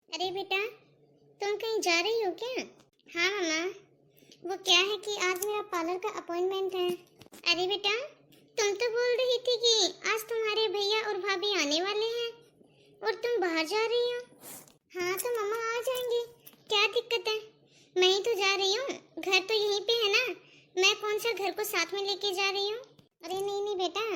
अरे बेटा, तुम कहीं जा रही हो क्या? हाँ मम्मा, वो क्या है कि आज मेरा पार्लर का अपॉइंटमेंट है। अरे बेटा, तुम तो बोल रही थी कि आज तुम्हारे भैया और भाभी आने वाले हैं और तुम बाहर जा रही हो। हाँ तो मम्मा आ जाएंगे, क्या दिक्कत है? मैं ही तो जा रही हूँ, घर तो यहीं पे है ना। मैं कौन सा घर को साथ में लेके जा रही हूँ? अरे नहीं नहीं बेटा,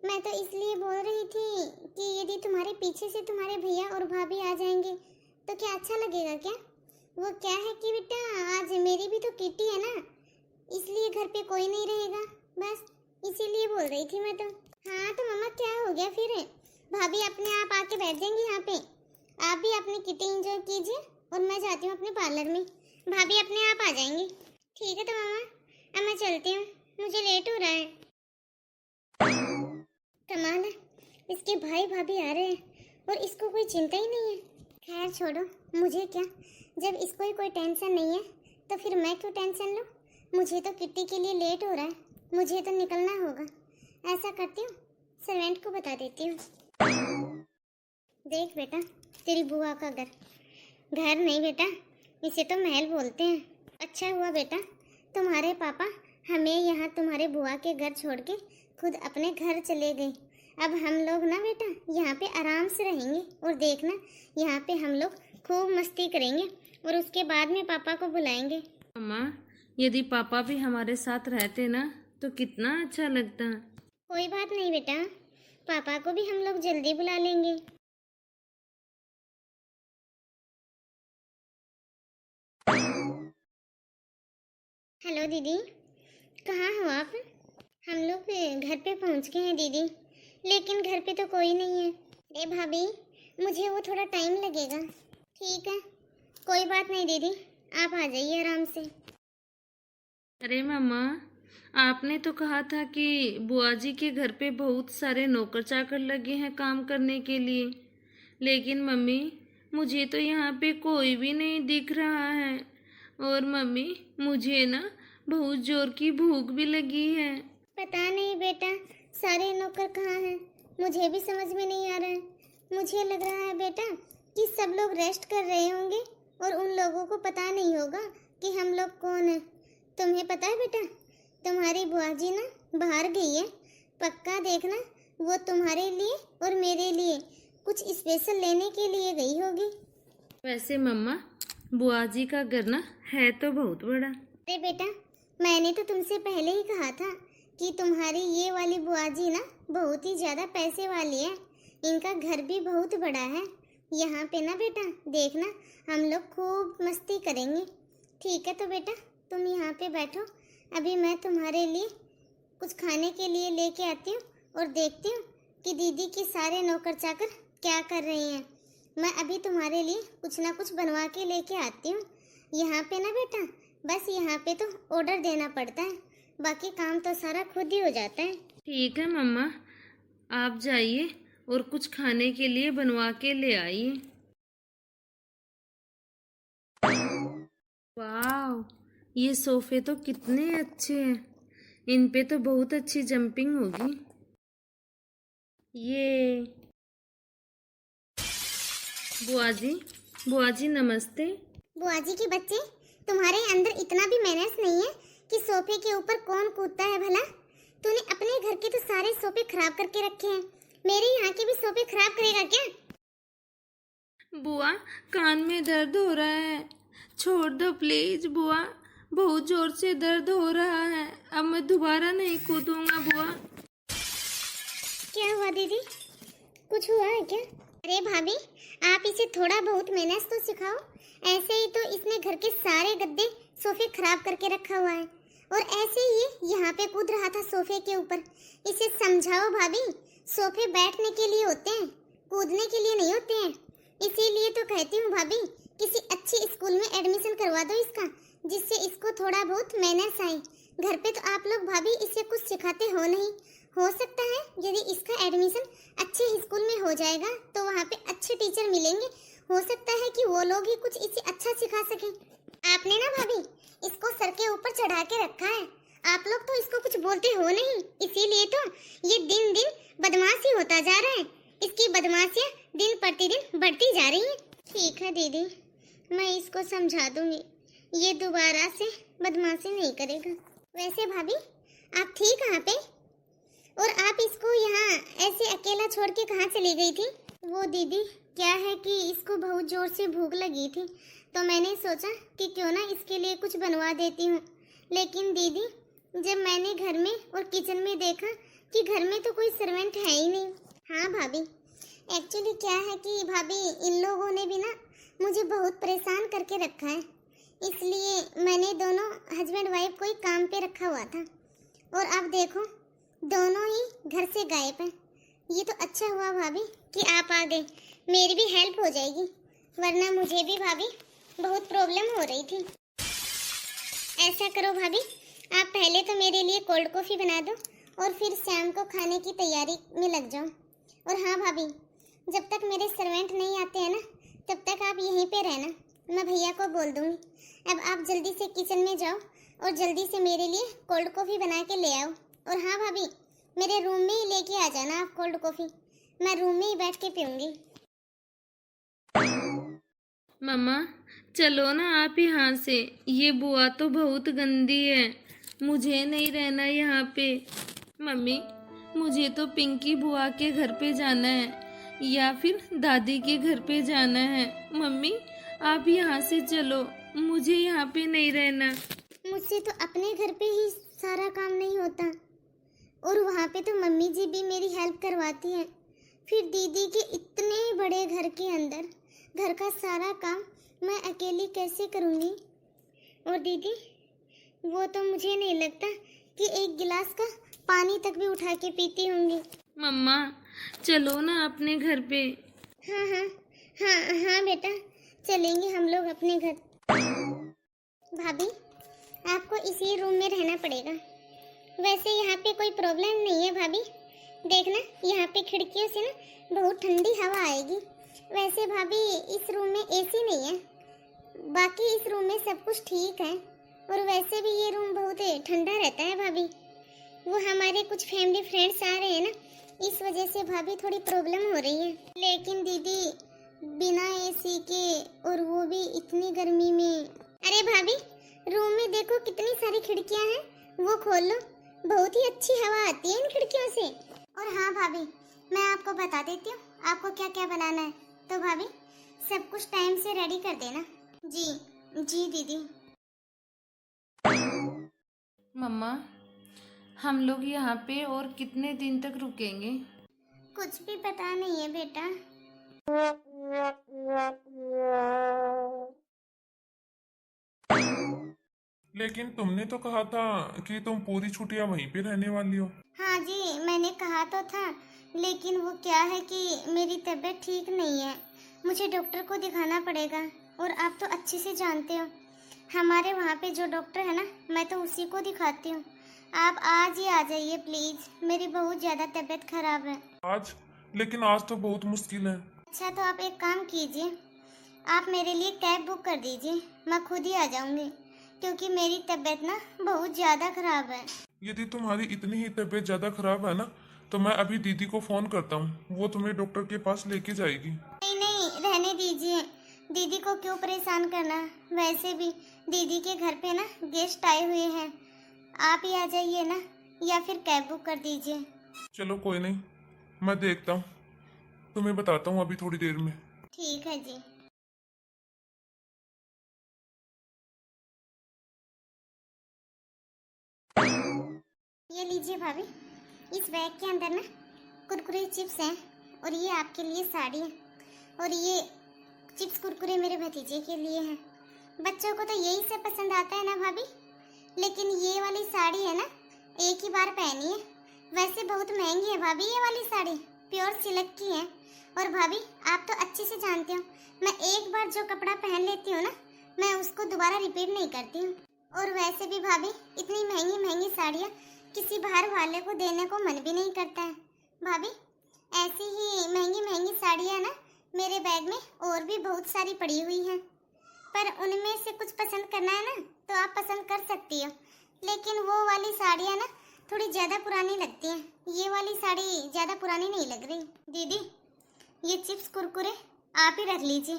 मैं तो इसलिए बोल रही थी कि यदि तुम्हारे पीछे से तुम्हारे भैया और भाभी आ जाएंगे तो क्या अच्छा लगेगा क्या? वो क्या है कि बेटा, आज मेरी भी तो किटी है ना, इसलिए घर पे कोई नहीं रहेगा, बस इसीलिए बोल रही थी मैं तो। हाँ तो मम्मा क्या हो गया फिर? भाभी अपने आप आके बैठ जाएंगी यहाँ पे। आप भी अपनी किटी एंजॉय कीजिए और मैं जाती हूँ अपने पार्लर में, भाभी अपने आप आ जाएंगी। ठीक है तो मम्मा, अब मैं चलती हूँ, मुझे लेट हो रहा है। कमाल है, इसके भाई भाभी आ रहे हैं और इसको कोई चिंता ही नहीं है। खैर छोड़ो, मुझे क्या, जब इसको ही कोई टेंशन नहीं है तो फिर मैं क्यों टेंशन लूँ। मुझे तो किट्टी के लिए लेट हो रहा है, मुझे तो निकलना होगा। ऐसा करती हूँ, सर्वेंट को बता देती हूँ। देख बेटा, तेरी बुआ का घर, घर नहीं बेटा, इसे तो महल बोलते हैं। अच्छा हुआ बेटा, तुम्हारे पापा हमें यहाँ तुम्हारे बुआ के घर छोड़ के खुद अपने घर चले गए। अब हम लोग ना बेटा यहाँ पे आराम से रहेंगे और देखना, यहाँ पे हम लोग खूब मस्ती करेंगे और उसके बाद में पापा को बुलाएंगे। अम्मा, यदि पापा भी हमारे साथ रहते ना तो कितना अच्छा लगता। कोई बात नहीं बेटा, पापा को भी हम लोग जल्दी बुला लेंगे। हेलो दीदी, कहाँ हो आप? हम लोग घर पे पहुँच गए हैं दीदी, लेकिन घर पे तो कोई नहीं है। अरे भाभी, मुझे वो थोड़ा टाइम लगेगा। ठीक है, कोई बात नहीं दीदी, आप आ जाइए आराम से। अरे मम्मा, आपने तो कहा था कि बुआ जी के घर पे बहुत सारे नौकर चाकर लगे हैं काम करने के लिए, लेकिन मम्मी मुझे तो यहाँ पे कोई भी नहीं दिख रहा है। और मम्मी, मुझे ना बहुत जोर की भूख भी लगी है। पता नहीं बेटा, सारे नौकर कहाँ हैं, मुझे भी समझ में नहीं आ रहा है। मुझे लग रहा है बेटा कि सब लोग रेस्ट कर रहे होंगे और उन लोगों को पता नहीं होगा कि हम लोग कौन हैं। तुम्हें पता है बेटा, तुम्हारी बुआ जी ना बाहर गई है, पक्का देखना वो तुम्हारे लिए और मेरे लिए कुछ स्पेशल लेने के लिए गई होगी। वैसे मम्मा, बुआ जी का घर ना है तो बहुत बड़ा। अरे बेटा, मैंने तो तुमसे पहले ही कहा था कि तुम्हारी ये वाली बुआ जी ना बहुत ही ज़्यादा पैसे वाली है, इनका घर भी बहुत बड़ा है। यहाँ पे ना बेटा देखना, हम लोग खूब मस्ती करेंगे। ठीक है तो बेटा, तुम यहाँ पे बैठो, अभी मैं तुम्हारे लिए कुछ खाने के लिए लेके आती हूँ और देखती हूँ कि दीदी के सारे नौकर चाकर क्या कर रहे हैं। मैं अभी तुम्हारे लिए कुछ ना कुछ बनवा के लेके आती हूँ। यहाँ पे ना बेटा, बस यहाँ पे तो ऑर्डर देना पड़ता है, बाकी काम तो सारा खुद ही हो जाता है। ठीक है मम्मा, आप जाइए और कुछ खाने के लिए बनवा के ले आइए। वाह, ये सोफे तो कितने अच्छे हैं, इन पे तो बहुत अच्छी जंपिंग होगी। ये बुआ जी नमस्ते। बुआ जी के बच्चे, तुम्हारे अंदर इतना भी मैनर्स नहीं है कि सोफे के ऊपर कौन कूदता है भला? तूने अपने घर के तो सारे सोफे खराब करके रखे हैं, मेरे यहाँ के भी सोफे खराब करेगा क्या? बुआ, कान में दर्द हो रहा है, छोड़ दो प्लीज बुआ, बहुत जोर से दर्द हो रहा है, अब मैं दोबारा नहीं कूदूंगा बुआ। क्या हुआ दीदी, कुछ हुआ है क्या? अरे भाभी, आप इसे थोड़ा बहुत मैनर्स तो सिखाओ, ऐसे ही तो इसने घर के सारे गद्दे सोफे खराब करके रखा हुआ है और ऐसे ही ये यहाँ पे कूद रहा था सोफे के ऊपर। इसे समझाओ भाभी, सोफे बैठने के लिए होते हैं, कूदने के लिए नहीं होते हैं। इसीलिए तो कहती हूँ भाभी, किसी अच्छे स्कूल में एडमिशन करवा दो इसका, जिससे इसको थोड़ा बहुत मैनर्स आए। घर पे तो आप लोग भाभी इसे कुछ सिखाते हो नहीं। हो सकता है यदि इसका एडमिशन अच्छे स्कूल में हो जाएगा तो वहाँ पे अच्छे टीचर मिलेंगे, हो सकता है कि वो लोग ही कुछ इसे अच्छा सिखा सकें। आपने ना भाभी इसको सर के ऊपर चढ़ा के रखा है, आप लोग तो इसको कुछ बोलते हो नहीं, इसीलिए तो ये दिन दिन बदमाशी होता जा रहा है। इसकी बदमाशियाँ दिन प्रतिदिन बढ़ती जा रही हैं। ठीक है दीदी, मैं इसको समझा दूंगी, ये दोबारा से बदमाशी नहीं करेगा। वैसे भाभी आप थी कहाँ पे, और आप इसको यहाँ ऐसे अकेला छोड़ के कहाँ चली गई थी? वो दीदी क्या है कि इसको बहुत जोर से भूख लगी थी, तो मैंने सोचा कि क्यों ना इसके लिए कुछ बनवा देती हूँ। लेकिन दीदी जब मैंने घर में और किचन में देखा कि घर में तो कोई सर्वेंट है ही नहीं। हाँ भाभी, एक्चुअली क्या है कि भाभी इन लोगों ने भी ना मुझे बहुत परेशान करके रखा है, इसलिए मैंने दोनों हस्बैंड वाइफ को ही काम पे रखा हुआ था, और अब देखो दोनों ही घर से गायब हैं। ये तो अच्छा हुआ भाभी कि आप आ गए, मेरी भी हेल्प हो जाएगी, वरना मुझे भी भाभी बहुत प्रॉब्लम हो रही थी। ऐसा करो भाभी, आप पहले तो मेरे लिए कोल्ड कॉफ़ी बना दो और फिर शाम को खाने की तैयारी में लग जाओ। और हाँ भाभी, जब तक मेरे सर्वेंट नहीं आते हैं ना, तब तक आप यहीं पे रहना, मैं भैया को बोल दूँगी। अब आप जल्दी से किचन में जाओ और जल्दी से मेरे लिए कोल्ड कॉफ़ी बना के ले आओ। और हाँ भाभी, मेरे रूम में ही लेके आ जाना आप कोल्ड कॉफ़ी, मैं रूम में ही बैठ के पीऊँगी। मम्मा चलो ना आप यहाँ से, ये बुआ तो बहुत गंदी है, मुझे नहीं रहना यहाँ पे। मम्मी मुझे तो पिंकी बुआ के घर पे जाना है या फिर दादी के घर पे जाना है। मम्मी आप यहाँ से चलो, मुझे यहाँ पे नहीं रहना। मुझसे तो अपने घर पे ही सारा काम नहीं होता, और वहाँ पे तो मम्मी जी भी मेरी हेल्प करवाती हैं, फिर दीदी के इतने बड़े घर के अंदर घर का सारा काम मैं अकेली कैसे करूँगी। और दीदी वो तो मुझे नहीं लगता कि एक गिलास का पानी तक भी उठा के पीती होंगी। मम्मा चलो ना अपने घर पे। हाँ हाँ हाँ हाँ बेटा, चलेंगे हम लोग अपने घर। भाभी आपको इसी रूम में रहना पड़ेगा। वैसे यहाँ पे कोई प्रॉब्लम नहीं है भाभी, देखना यहाँ पे खिड़कियों से ना बहुत ठंडी हवा आएगी। वैसे भाभी इस रूम में एसी नहीं है, बाकी इस रूम में सब कुछ ठीक है, और वैसे भी ये रूम बहुत ठंडा रहता है भाभी। वो हमारे कुछ फैमिली फ्रेंड्स आ रहे हैं ना, इस वजह से भाभी थोड़ी प्रॉब्लम हो रही है। लेकिन दीदी बिना एसी के, और वो भी इतनी गर्मी में। अरे भाभी रूम में देखो कितनी सारी खिड़कियां हैं, वो खोल लो, बहुत ही अच्छी हवा आती है इन खिड़कियों से। और हाँ भाभी मैं आपको बता देती हूँ आपको क्या क्या बनाना है, तो भाभी सब कुछ टाइम से रेडी कर देना। जी जी दीदी। मम्मा हम लोग यहाँ पे और कितने दिन तक रुकेंगे? कुछ भी पता नहीं है बेटा। लेकिन तुमने तो कहा था कि तुम पूरी छुट्टियां वहीं पे रहने वाली हो। हाँ जी मैंने कहा तो था, लेकिन वो क्या है कि मेरी तबीयत ठीक नहीं है, मुझे डॉक्टर को दिखाना पड़ेगा। और आप तो अच्छे से जानते हो हमारे वहाँ पे जो डॉक्टर है ना, मैं तो उसी को दिखाती हूँ। आप आज ही आ जाइए प्लीज़, मेरी बहुत ज़्यादा तबीयत खराब है। आज? लेकिन आज तो बहुत मुश्किल है। अच्छा तो आप एक काम कीजिए, आप मेरे लिए कैब बुक कर दीजिए, मैं खुद ही आ जाऊँगी, क्योंकि मेरी तबीयत ना बहुत ज़्यादा खराब है। यदि तुम्हारी इतनी ही तबीयत ज्यादा खराब है ना, तो मैं अभी दीदी को फोन करता हूँ, वो तुम्हें डॉक्टर के पास लेके जाएगी। नहीं नहीं रहने दीजिए, दीदी को क्यों परेशान करना, वैसे भी दीदी के घर पे ना गेस्ट आए हुए हैं, आप ही आ जाइए ना, या फिर कैब बुक कर दीजिए। चलो कोई नहीं, मैं देखता हूँ, तुम्हें बताता हूँ अभी थोड़ी देर में। ठीक है जी। ये लीजिए भाभी, इस बैग के अंदर ना कुरकुरे चिप्स हैं, और ये आपके लिए साड़ी है, और ये चिप्स कुरकुरे मेरे भतीजे के लिए हैं। बच्चों को तो यही सब पसंद आता है ना भाभी, लेकिन ये वाली साड़ी है ना एक ही बार पहनी है, वैसे बहुत महंगी है भाभी ये वाली साड़ी, प्योर सिल्क की है। और भाभी आप तो अच्छे से जानते हो मैं एक बार जो कपड़ा पहन लेती हूँ ना, मैं उसको दोबारा रिपीट नहीं करती हूँ। और वैसे भी भाभी इतनी महंगी महंगी साड़ियाँ किसी बाहर वाले को देने को मन भी नहीं करता है। भाभी ऐसी ही महंगी महंगी साड़ियाँ ना मेरे बैग में और भी बहुत सारी पड़ी हुई हैं, पर उनमें से कुछ पसंद करना है ना तो आप पसंद कर सकती हो, लेकिन वो वाली साड़ियाँ ना थोड़ी ज़्यादा पुरानी लगती हैं, ये वाली साड़ी ज़्यादा पुरानी नहीं लग रही। दीदी ये चिप्स कुरकुरे आप ही रख लीजिए,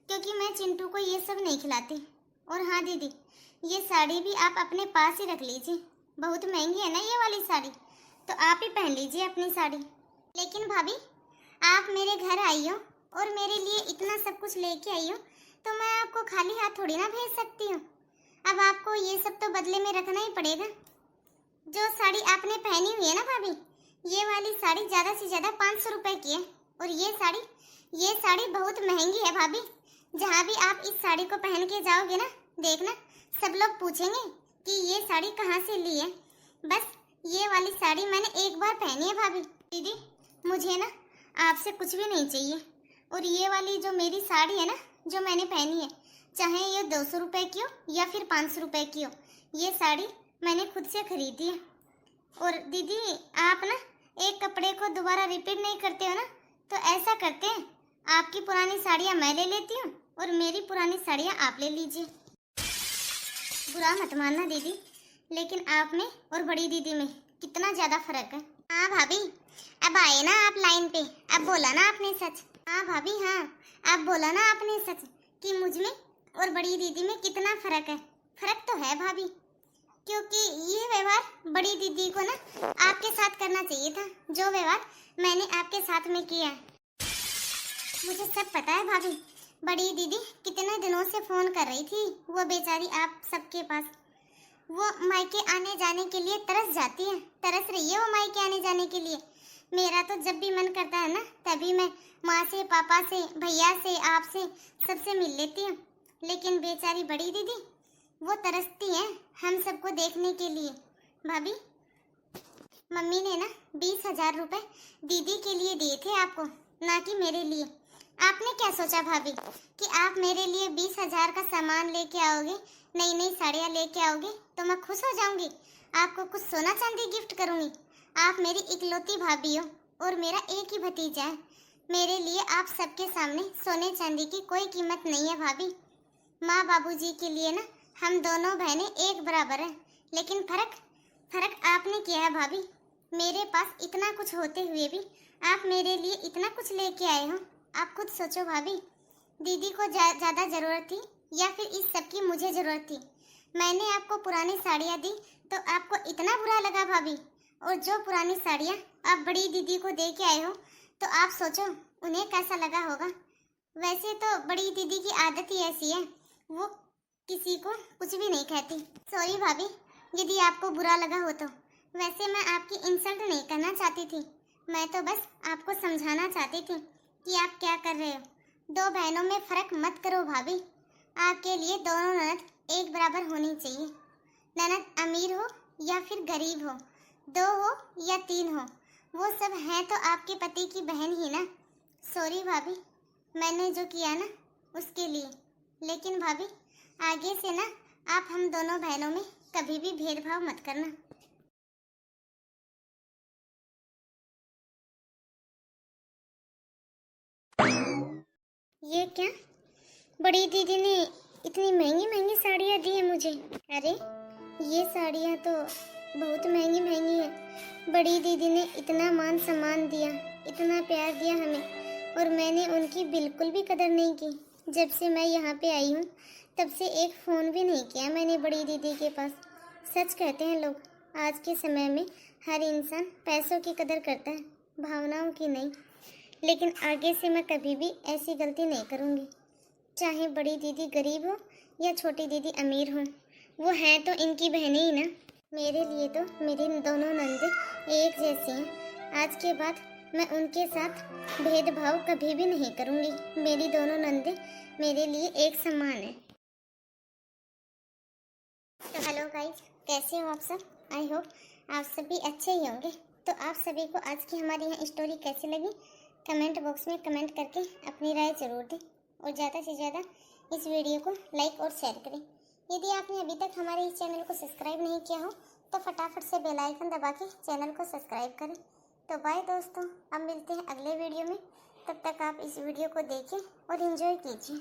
क्योंकि मैं चिंटू को ये सब नहीं खिलाती। और हाँ दीदी, ये साड़ी भी आप अपने पास ही रख लीजिए, बहुत महंगी है ना ये वाली साड़ी, तो आप ही पहन लीजिए अपनी साड़ी। लेकिन भाभी, आप मेरे घर आई हो और मेरे लिए इतना सब कुछ लेके आई हो, तो मैं आपको खाली हाथ थोड़ी ना भेज सकती हूँ। अब आपको ये सब तो बदले में रखना ही पड़ेगा। जो साड़ी आपने पहनी हुई है ना भाभी, ये वाली साड़ी ज़्यादा से ज़्यादा 500 रुपए की है। और ये साड़ी बहुत महंगी है भाभी। जहाँ भी आप इस साड़ी को पहन के जाओगे ना, देखना सब लोग पूछेंगे कि ये साड़ी कहाँ से ली है। बस ये वाली साड़ी मैंने एक बार पहनी है भाभी। दीदी, मुझे ना आपसे कुछ भी नहीं चाहिए। और ये वाली जो मेरी साड़ी है ना, जो मैंने पहनी है, चाहे ये 200 रुपए की हो या फिर 500 रुपए की हो, ये साड़ी मैंने खुद से खरीदी है। और दीदी, आप ना एक कपड़े को दोबारा रिपीट नहीं करते हो ना, तो ऐसा करते हैं, आपकी पुरानी साड़ियाँ मैं ले लेती हूँ और मेरी पुरानी साड़ियाँ आप ले लीजिए। बुरा मत मानना दीदी, लेकिन आप में और बड़ी दीदी में कितना ज़्यादा फर्क है। हाँ भाभी, अब आए ना आप लाइन पे, अब बोला ना आपने सच। हाँ भाभी, हाँ, अब बोला ना आपने सच कि मुझ में और बड़ी दीदी में कितना फर्क है। फर्क तो है भाभी, क्योंकि ये व्यवहार बड़ी दीदी को ना आपके साथ करना चाहिए था, जो व्यवहार मैंने आपके साथ में किया है। मुझे सब पता है भाभी, बड़ी दीदी कितने दिनों से फोन कर रही थी, वो बेचारी आप सबके पास। वो मायके आने जाने के लिए तरस जाती है, तरस रही है वो मायके आने जाने के लिए। मेरा तो जब भी मन करता है ना, तभी मैं माँ से, पापा से, भैया से, आपसे, सबसे मिल लेती हूँ। लेकिन बेचारी बड़ी दीदी, वो तरसती है हम सबको देखने के लिए। भाभी, मम्मी ने ना 20,000 रुपए दीदी के लिए दिए थे आपको, ना कि मेरे लिए। आपने क्या सोचा भाभी कि आप मेरे लिए 20,000 का सामान लेके आओगे, नई नई साड़ियाँ लेके आओगे तो मैं खुश हो जाऊंगी, आपको कुछ सोना चांदी गिफ्ट करूंगी। आप मेरी इकलौती भाभी हो और मेरा एक ही भतीजा है। मेरे लिए आप सबके सामने सोने चांदी की कोई कीमत नहीं है भाभी। माँ बाबूजी के लिए ना हम दोनों बहनें एक बराबर हैं, लेकिन फर्क आपने किया है भाभी। मेरे पास इतना कुछ होते हुए भी आप मेरे लिए इतना कुछ लेके आए हो। आप खुद सोचो भाभी, दीदी को ज़्यादा ज़रूरत थी या फिर इस सब की मुझे ज़रूरत थी। मैंने आपको पुरानी साड़ियाँ दी तो आपको इतना बुरा लगा भाभी, और जो पुरानी साड़ियाँ आप बड़ी दीदी को दे के आए हो तो आप सोचो उन्हें कैसा लगा होगा। वैसे तो बड़ी दीदी की आदत ही ऐसी है, वो किसी को कुछ भी नहीं कहती। सॉरी भाभी, यदि आपको बुरा लगा हो तो। वैसे मैं आपकी इंसल्ट नहीं करना चाहती थी, मैं तो बस आपको समझाना चाहती थी कि आप क्या कर रहे हो। दो बहनों में फर्क मत करो भाभी। आपके लिए दोनों ननद एक बराबर होनी चाहिए। ननद अमीर हो या फिर गरीब हो, 2 हो या 3 हो, वो सब है तो आपके पति की बहन ही ना। सॉरी भाभी, मैंने जो किया ना उसके लिए। लेकिन भाभी, आगे से ना आप हम दोनों बहनों में कभी भी भेदभाव मत करना। ये क्या, बड़ी दीदी ने इतनी महंगी महंगी साड़ियाँ दी है मुझे। अरे ये साड़ियाँ तो बहुत महंगी महंगी है। बड़ी दीदी ने इतना मान सम्मान दिया, इतना प्यार दिया हमें, और मैंने उनकी बिल्कुल भी कदर नहीं की। जब से मैं यहाँ पे आई हूँ तब से एक फ़ोन भी नहीं किया मैंने बड़ी दीदी के पास। सच कहते हैं लोग, आज के समय में हर इंसान पैसों की कदर करता है, भावनाओं की नहीं। लेकिन आगे से मैं कभी भी ऐसी गलती नहीं करूँगी। चाहे बड़ी दीदी गरीब हो या छोटी दीदी अमीर हो, वो हैं तो इनकी बहनें ही ना। मेरे लिए तो मेरी दोनों नंदे एक जैसी हैं। आज के बाद मैं उनके साथ भेदभाव कभी भी नहीं करूँगी। मेरी दोनों नंदे मेरे लिए एक समान है। तो हेलो गाइस, कैसे हो आप सब? आई होप आप सभी अच्छे ही होंगे। तो आप सभी को आज की हमारी यहाँ स्टोरी कैसी लगी, कमेंट बॉक्स में कमेंट करके अपनी राय जरूर दें, और ज़्यादा से ज़्यादा इस वीडियो को लाइक और शेयर करें। यदि आपने अभी तक हमारे इस चैनल को सब्सक्राइब नहीं किया हो तो फटाफट से बेल आइकन दबा के चैनल को सब्सक्राइब करें। तो बाय दोस्तों, अब मिलते हैं अगले वीडियो में। तब तक आप इस वीडियो को देखें और एंजॉय कीजिए।